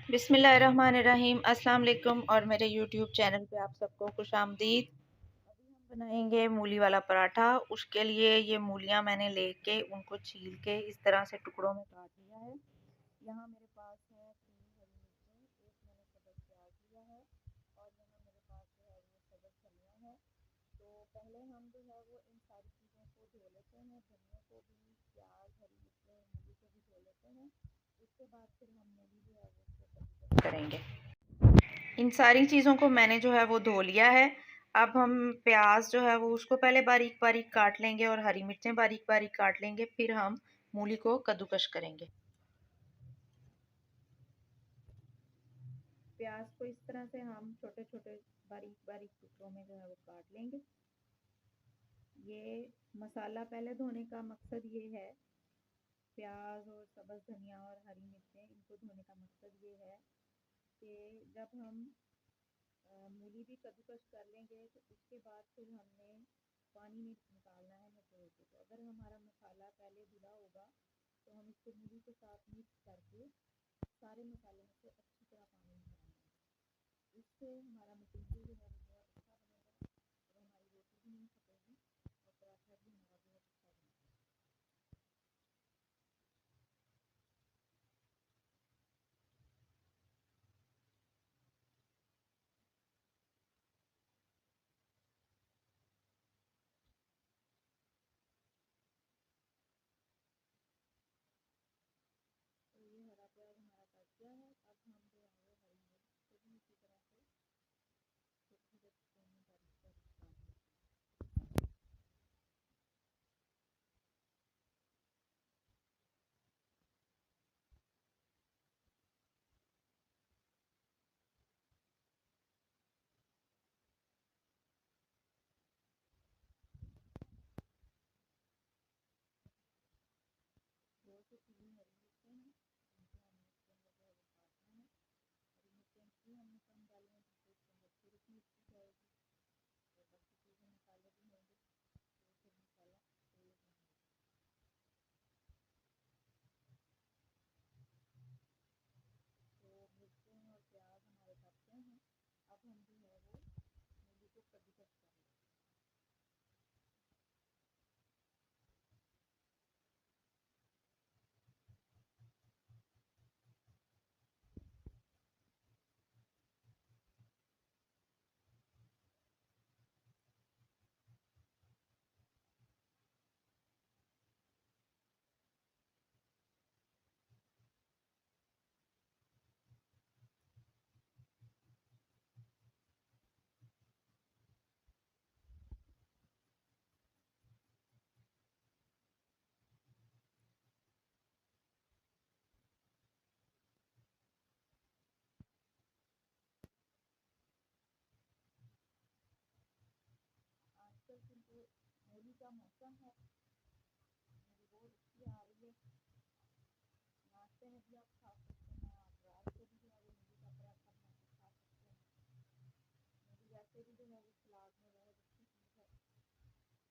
बिस्मिल्लाहिर्रहमानिर्रहीम। अस्सलाम वालेकुम और मेरे यूट्यूब चैनल पे आप सबको खुश आमदीद। अभी हम बनाएंगे मूली वाला पराठा। उसके लिए ये मूलियाँ मैंने लेके उनको छील के इस तरह से टुकड़ों में काट लिया है। यहाँ मेरे पास है 3 हरी मिर्चें, एक मैंने सब्ज़ प्याज लिया है और यहाँ मेरे पास जो है वो सब्ज़ धनिया है। तो पहले हम जो है वो इन सारी चीज़ों को धो लेते हैं, धनिया को भी, प्याज, हरी मिर्चें, मूली को भी धो लेते हैं। उसके बाद फिर हम मूली जो है वो उसको करेंगे। इन सारी चीज़ों को मैंने जो है वो धो लिया है। अब हम प्याज जो है वो उसको पहले बारीक बारीक काट लेंगे और हरी मिर्चें बारीक बारीक काट लेंगे, फिर हम मूली को कद्दूकश करेंगे। प्याज को इस तरह से हम छोटे छोटे बारीक बारीक टुकड़ों में जो है वो काट लेंगे। ये मसाला पहले धोने का मकसद ये है, प्याज और सब्ज़ धनिया और हरी मिर्चें इनको धोने का मकसद ये है कि जब हम मूली भी कद्दूकस कर लेंगे तो उसके बाद फिर हमने पानी में निकालना है निचोड़ के। तो अगर हमारा मसाला पहले धुला होगा तो हम इसको मूली के साथ मिक्स करके सारे मसाले में से अच्छी तरह पानी निकालेंगे। इससे हमारा मटीरियल जो है वो बहुत अच्छा बनेगा और हमारी रोटी भी नहीं फटेगी और पराठा भी हमारा बहुत अच्छा बनेगा। तो ये हरा प्याज हमारा कट गया है। अब हम जो है वो हरी मिर्च को भी इसी तरह से छोटे छोटे टुकड़ों में बारीक बारीक काट लेंगे। दो से तीन हरी मिर्चें हैं, इनको हमने इसके अंदर जो है वो काटना है। हरी मिर्चें इसलिए हमने कम डाली हैं जिससे इसके अंदर तुरंत मिर्ची जाएगी और बाकी चीज़ें मसाले भी होंगे तो फिर मसाला तेज़ नहीं होगा। तो मिर्चें और प्याज हमारे पक गए हैं। अब हम जो है वो मूली को कद्दूकस कर लेंगे। आजकल क्योंकि मूली का मौसम है, मूली बहुत अच्छी आ रही है, नाश्ते में भी आप खा सकते हैं, आप रात को भी जो है वो मूली का पराठा बना के खा सकते हैं। मूली वैसे भी जो है वो सलाद में बहुत अच्छी चीज़ है,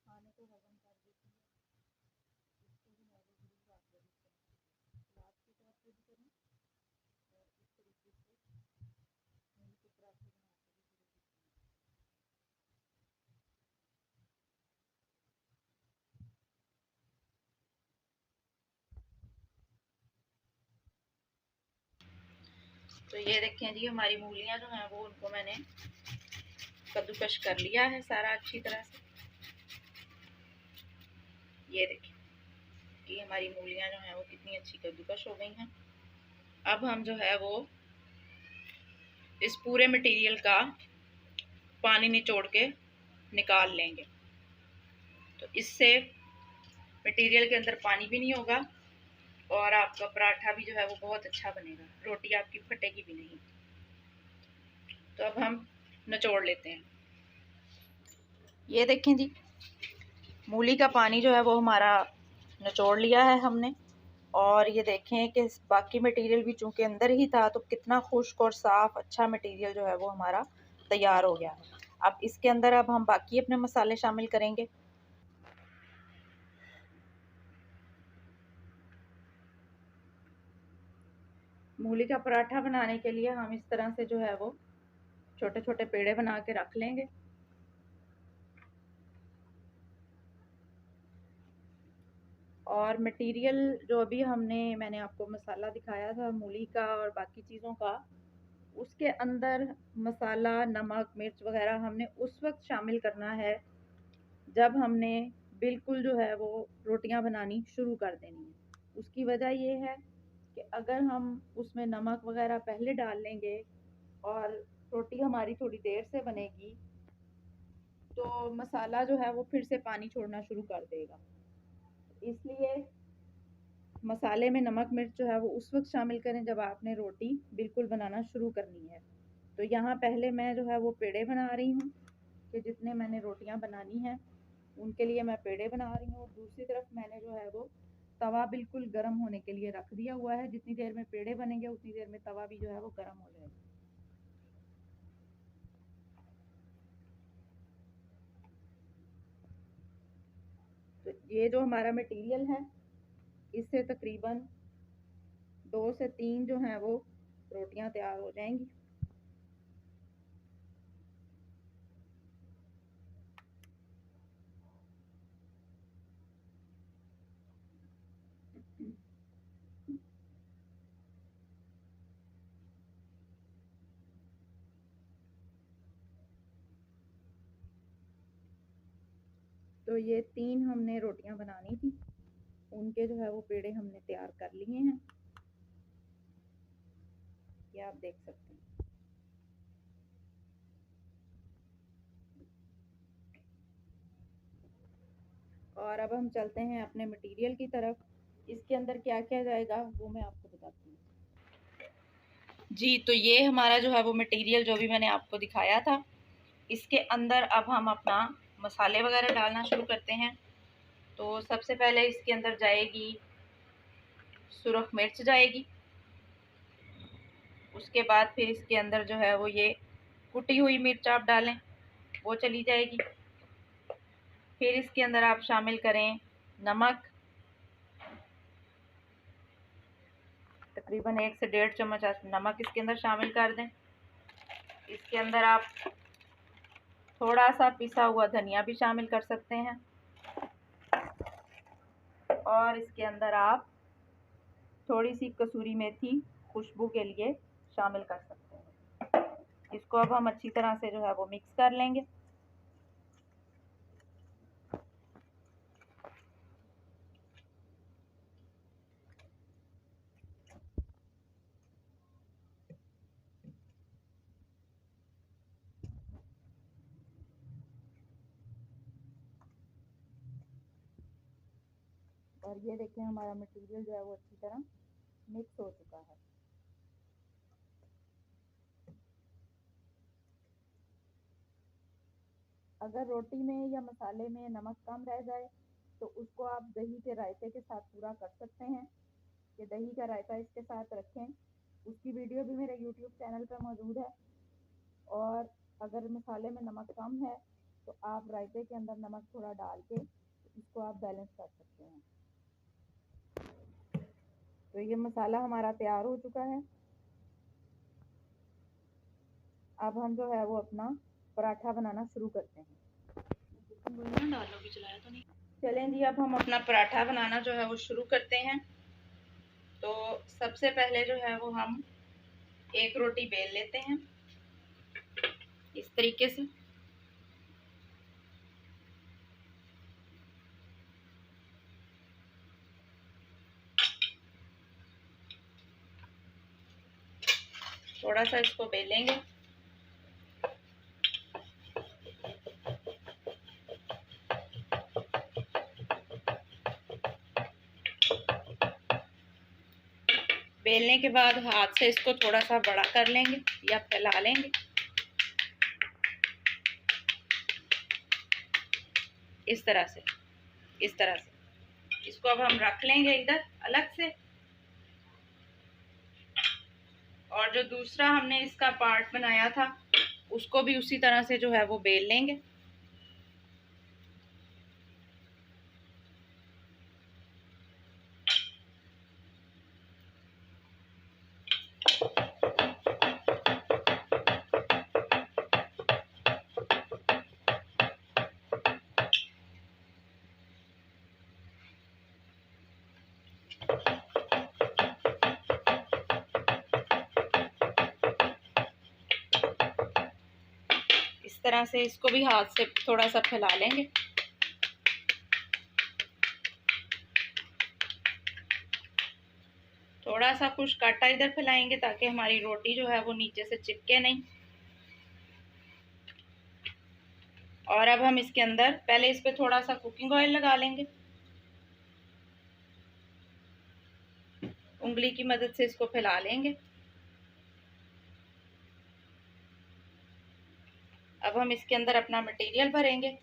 खाने को हजम कर देती है। इसको जो है वो ज़रूर आप लोग इस्तेमाल करें, सलाद के तौर पर भी करें और इस तरीके से मूली के पराठे बना के भी ज़रूर इस्तेमाल करें। तो ये देखें जी, हमारी मूलियाँ जो हैं वो उनको मैंने कद्दूकश कर लिया है सारा अच्छी तरह से। ये देखें कि हमारी मूलियाँ जो हैं वो कितनी अच्छी कद्दूकश हो गई हैं। अब हम जो है वो इस पूरे मटेरियल का पानी निचोड़ के निकाल लेंगे। तो इससे मटेरियल के अंदर पानी भी नहीं होगा और आपका पराठा भी जो है वो बहुत अच्छा बनेगा, रोटी आपकी फटेगी भी नहीं। तो अब हम निचोड़ लेते हैं। ये देखें जी, मूली का पानी जो है वो हमारा निचोड़ लिया है हमने। और ये देखें कि बाकी मटेरियल भी चूँकि अंदर ही था तो कितना खुश्क और साफ़ अच्छा मटेरियल जो है वो हमारा तैयार हो गया है। अब इसके अंदर अब हम बाकी अपने मसाले शामिल करेंगे। मूली का पराठा बनाने के लिए हम इस तरह से जो है वो छोटे छोटे पेड़े बना के रख लेंगे। और मटेरियल जो अभी मैंने आपको मसाला दिखाया था मूली का और बाकी चीज़ों का, उसके अंदर मसाला, नमक, मिर्च वगैरह हमने उस वक्त शामिल करना है जब हमने बिल्कुल जो है वो रोटियां बनानी शुरू कर देनी है। उसकी वजह ये है कि अगर हम उसमें नमक वगैरह पहले डाल लेंगे और रोटी हमारी थोड़ी देर से बनेगी तो मसाला जो है वो फिर से पानी छोड़ना शुरू कर देगा। इसलिए मसाले में नमक मिर्च जो है वो उस वक्त शामिल करें जब आपने रोटी बिल्कुल बनाना शुरू करनी है। तो यहाँ पहले मैं जो है वो पेड़े बना रही हूँ कि जितने मैंने रोटियाँ बनानी हैं उनके लिए मैं पेड़े बना रही हूँ। और दूसरी तरफ मैंने जो है वो तवा बिल्कुल गर्म होने के लिए रख दिया हुआ है। जितनी देर में पेड़े बनेंगे उतनी देर में तवा भी जो है वो गर्म हो जाएगा। तो ये जो हमारा मटेरियल है इससे तकरीबन 2 से 3 जो हैं वो रोटियां तैयार हो जाएंगी। तो ये 3 हमने रोटियां बनानी थी, उनके जो है वो पेड़े हमने तैयार कर लिए हैं, ये आप देख सकते हैं। और अब हम चलते हैं अपने मटेरियल की तरफ। इसके अंदर क्या क्या जाएगा वो मैं आपको बताती हूँ। जी, तो ये हमारा जो है वो मटेरियल जो भी मैंने आपको दिखाया था, इसके अंदर अब हम अपना मसाले वगैरह डालना शुरू करते हैं। तो सबसे पहले इसके अंदर जाएगी सुरख मिर्च जाएगी। उसके बाद फिर इसके अंदर जो है वो ये कुटी हुई मिर्च आप डालें, वो चली जाएगी। फिर इसके अंदर आप शामिल करें नमक, तकरीबन 1 से 1.5 चम्मच नमक इसके अंदर शामिल कर दें। इसके अंदर आप थोड़ा सा पिसा हुआ धनिया भी शामिल कर सकते हैं और इसके अंदर आप थोड़ी सी कसूरी मेथी खुशबू के लिए शामिल कर सकते हैं। इसको अब हम अच्छी तरह से जो है वो मिक्स कर लेंगे। और ये देखें हमारा मटेरियल जो है वो अच्छी तरह मिक्स हो चुका है। अगर रोटी में या मसाले में नमक कम रह जाए तो उसको आप दही के रायते के साथ पूरा कर सकते हैं कि दही का रायता इसके साथ रखें। उसकी वीडियो भी मेरे यूट्यूब चैनल पर मौजूद है। और अगर मसाले में नमक कम है तो आप रायते के अंदर नमक थोड़ा डाल के इसको आप बैलेंस कर सकते हैं। तो ये मसाला हमारा तैयार हो चुका है। अब हम जो है वो अपना पराठा बनाना शुरू करते हैं। चलें जी, अब हम अपना पराठा बनाना जो है वो शुरू करते हैं। तो सबसे पहले जो है वो हम एक रोटी बेल लेते हैं इस तरीके से। थोड़ा सा इसको बेलेंगे। बेलने के बाद हाथ से इसको थोड़ा सा बड़ा कर लेंगे या फैला लेंगे इस तरह से। इसको अब हम रख लेंगे इधर अलग से। और जो दूसरा हमने इसका पार्ट बनाया था उसको भी उसी तरह से जो है वो बेल लेंगे। तरह से इसको भी हाथ से थोड़ा सा फैला लेंगे। थोड़ा सा कुछ आटा इधर फैलाएंगे ताकि हमारी रोटी जो है वो नीचे से चिपके नहीं। और अब हम इसके अंदर पहले इस पे थोड़ा सा कुकिंग ऑयल लगा लेंगे। उंगली की मदद से इसको फैला लेंगे। अब हम इसके अंदर अपना मटेरियल भरेंगे।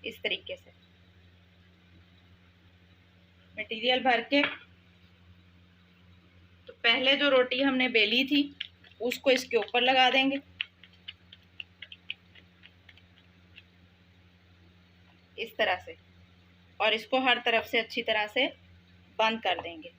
इस तरीके से मटेरियल भर के, तो पहले जो रोटी हमने बेली थी उसको इसके ऊपर लगा देंगे इस तरह से, और इसको हर तरफ से अच्छी तरह से बंद कर देंगे।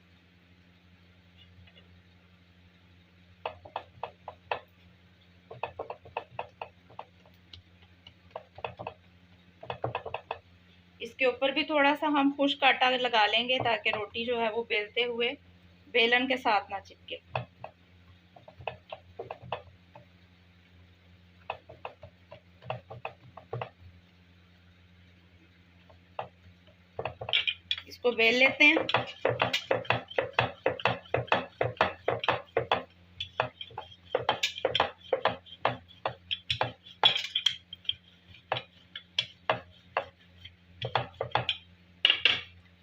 इसके ऊपर भी थोड़ा सा हम खुश्क आटा लगा लेंगे ताकि रोटी जो है वो बेलते हुए बेलन के साथ ना चिपके। इसको बेल लेते हैं।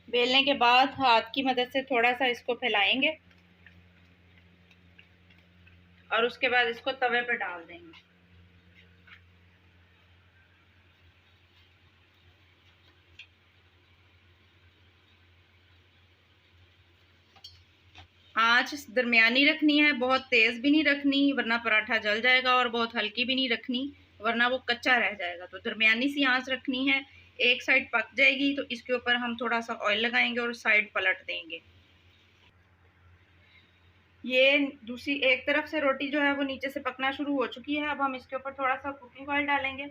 बेलने के बाद हाथ की मदद से थोड़ा सा इसको फैलाएंगे और उसके बाद इसको तवे पे डाल देंगे। आंच दरमियानी रखनी है, बहुत तेज भी नहीं रखनी वरना पराठा जल जाएगा, और बहुत हल्की भी नहीं रखनी वरना वो कच्चा रह जाएगा। तो दरमियानी सी आंच रखनी है। एक साइड पक जाएगी तो इसके ऊपर हम थोड़ा सा ऑयल लगाएंगे और साइड पलट देंगे। ये दूसरी एक तरफ से रोटी जो है वो नीचे से पकना शुरू हो चुकी है। अब हम इसके ऊपर थोड़ा सा कुकिंग ऑयल डालेंगे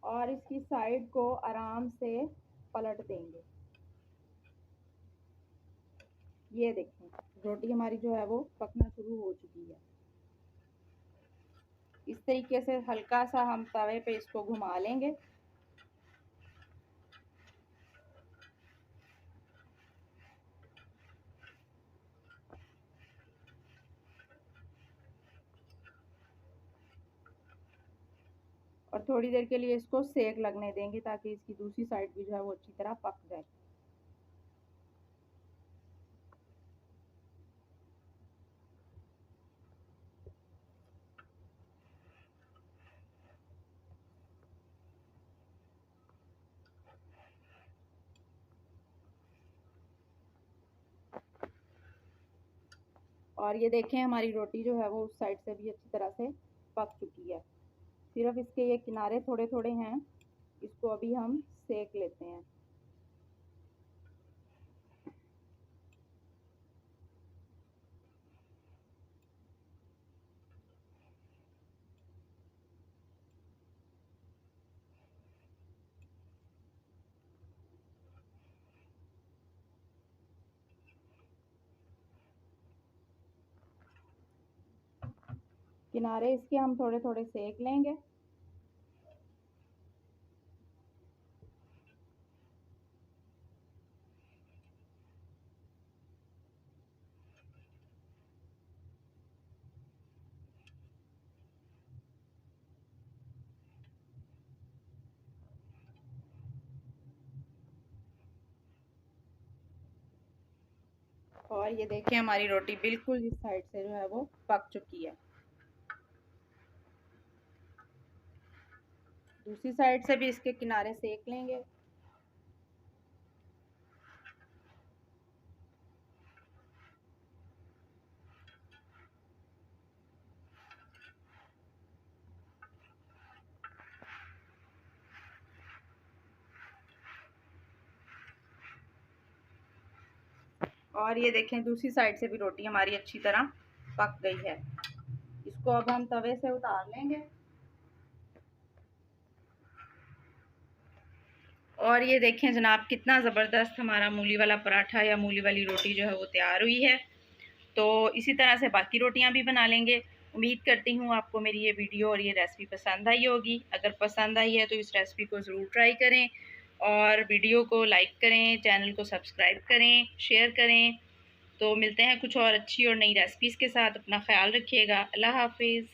और इसकी साइड को आराम से पलट देंगे। ये देखें, रोटी हमारी जो है वो पकना शुरू हो चुकी है। इस तरीके से हल्का सा हम तवे पे इसको घुमा लेंगे। और थोड़ी देर के लिए इसको सेक लगने देंगे ताकि इसकी दूसरी साइड भी जो है वो अच्छी तरह पक जाए। और ये देखें, हमारी रोटी जो है वो उस साइड से भी अच्छी तरह से पक चुकी है। सिर्फ इसके ये किनारे थोड़े थोड़े हैं, इसको अभी हम सेक लेते हैं। किनारे इसके हम थोड़े थोड़े सेक लेंगे। और ये देखिए, हमारी रोटी बिल्कुल इस साइड से जो है वो पक चुकी है। दूसरी साइड से भी इसके किनारे सेक लेंगे। और ये देखें, दूसरी साइड से भी रोटी हमारी अच्छी तरह पक गई है। इसको अब हम तवे से उतार लेंगे। और ये देखें जनाब, कितना ज़बरदस्त हमारा मूली वाला पराठा या मूली वाली रोटी जो है वो तैयार हुई है। तो इसी तरह से बाकी रोटियां भी बना लेंगे। उम्मीद करती हूँ आपको मेरी ये वीडियो और ये रेसिपी पसंद आई होगी। अगर पसंद आई है तो इस रेसिपी को ज़रूर ट्राई करें और वीडियो को लाइक करें, चैनल को सब्सक्राइब करें, शेयर करें। तो मिलते हैं कुछ और अच्छी और नई रेसिपीज़ के साथ। अपना ख्याल रखिएगा। अल्लाह हाफिज़।